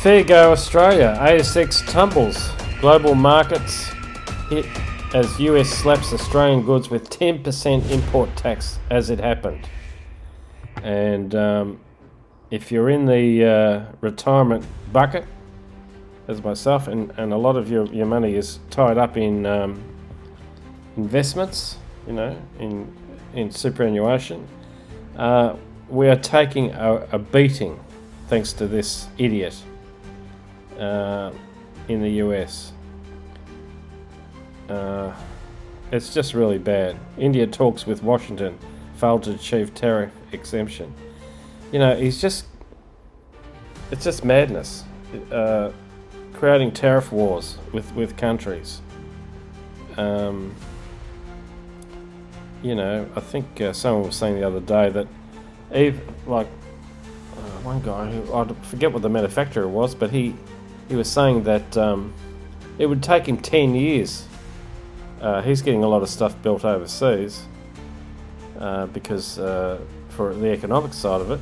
Fair go Australia. ASX tumbles. Global markets hit as US slaps Australian goods with 10% import tax as it happened. And if you're in the retirement bucket, as myself, and a lot of your money is tied up in investments, in superannuation, we are taking a beating thanks to this idiot in the US. It's just really bad. India talks with Washington, failed to achieve tariff exemption. It's just madness. Creating tariff wars with countries. I think someone was saying the other day that one guy who, I forget what the manufacturer was, but he was saying that it would take him 10 years. He's getting a lot of stuff built overseas because for the economic side of it,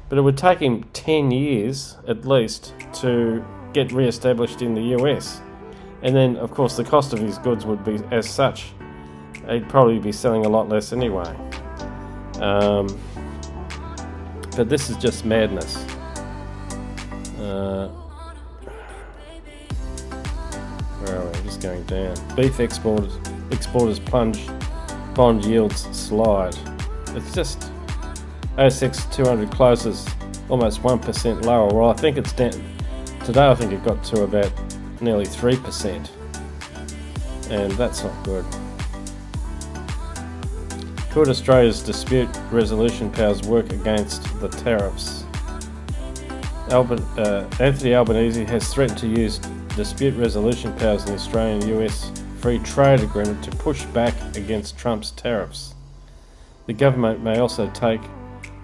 but it would take him 10 years at least to get re-established in the US, and then of course the cost of his goods would be as such. He'd probably be selling a lot less anyway. But this is just madness. Where are we? Just going down. Beef exporters plunge, bond yields slide. It's just ASX 200 closes almost 1% lower. Well, I think it's down today. I think it got to about nearly 3%, and that's not good. Could Australia's dispute resolution powers work against the tariffs? Anthony Albanese has threatened to use dispute resolution powers in the Australian-US Free Trade Agreement to push back against Trump's tariffs. The government may also take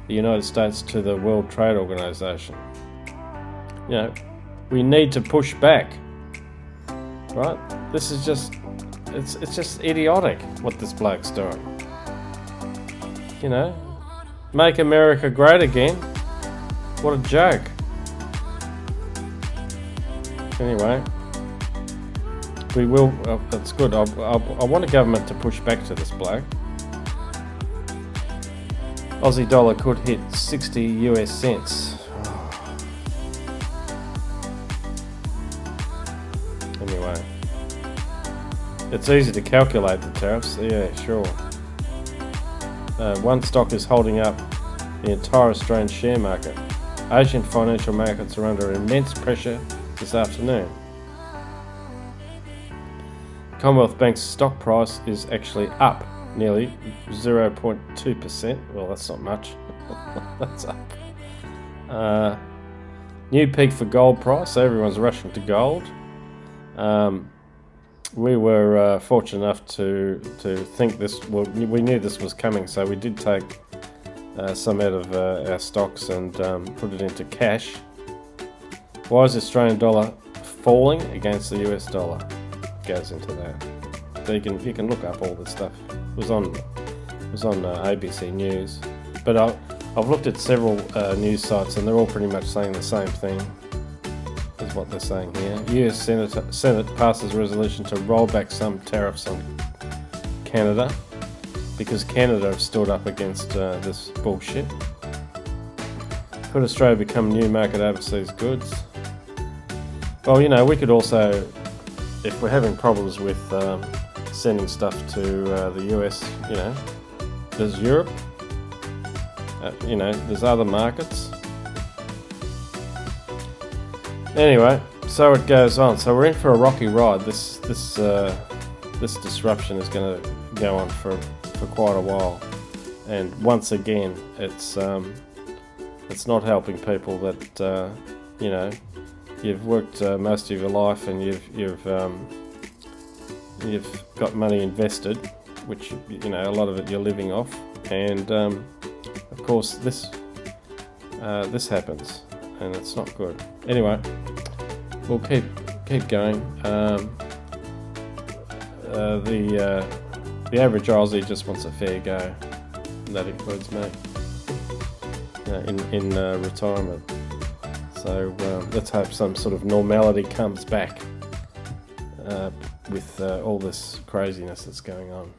the United States to the World Trade Organization. We need to push back, right? This is just, it's just idiotic what this bloke's doing. Make America great again. What a joke. Anyway, we will. That's good. I want a government to push back to this bloke. Aussie dollar could hit 60 US cents. Anyway, it's easy to calculate the tariffs. Yeah, sure. One stock is holding up the entire Australian share market. Asian financial markets are under immense pressure this afternoon. Commonwealth Bank's stock price is actually up nearly 0.2%. Well, that's not much. That's up. New peak for gold price. So everyone's rushing to gold. We were fortunate enough to think this. Well, we knew this was coming, so we did take some out of our stocks and put it into cash. Why is the Australian dollar falling against the US dollar? Goes into that. So you can look up all this stuff. It was on ABC News, but I've looked at several news sites and they're all pretty much saying the same thing. Is what they're saying here. US Senate passes a resolution to roll back some tariffs on Canada because Canada have stood up against this bullshit. Could Australia become new market overseas goods? Well, we could also, if we're having problems with sending stuff to the US, there's Europe, there's other markets. Anyway, so it goes on. So we're in for a rocky ride. This disruption is going to go on for quite a while, and once again, it's not helping people that you've worked most of your life and you've got money invested, which a lot of it you're living off, and of course this happens, and it's not good. Anyway, we'll keep going. The average Aussie just wants a fair go, and that includes me in retirement. So let's hope some sort of normality comes back with all this craziness that's going on.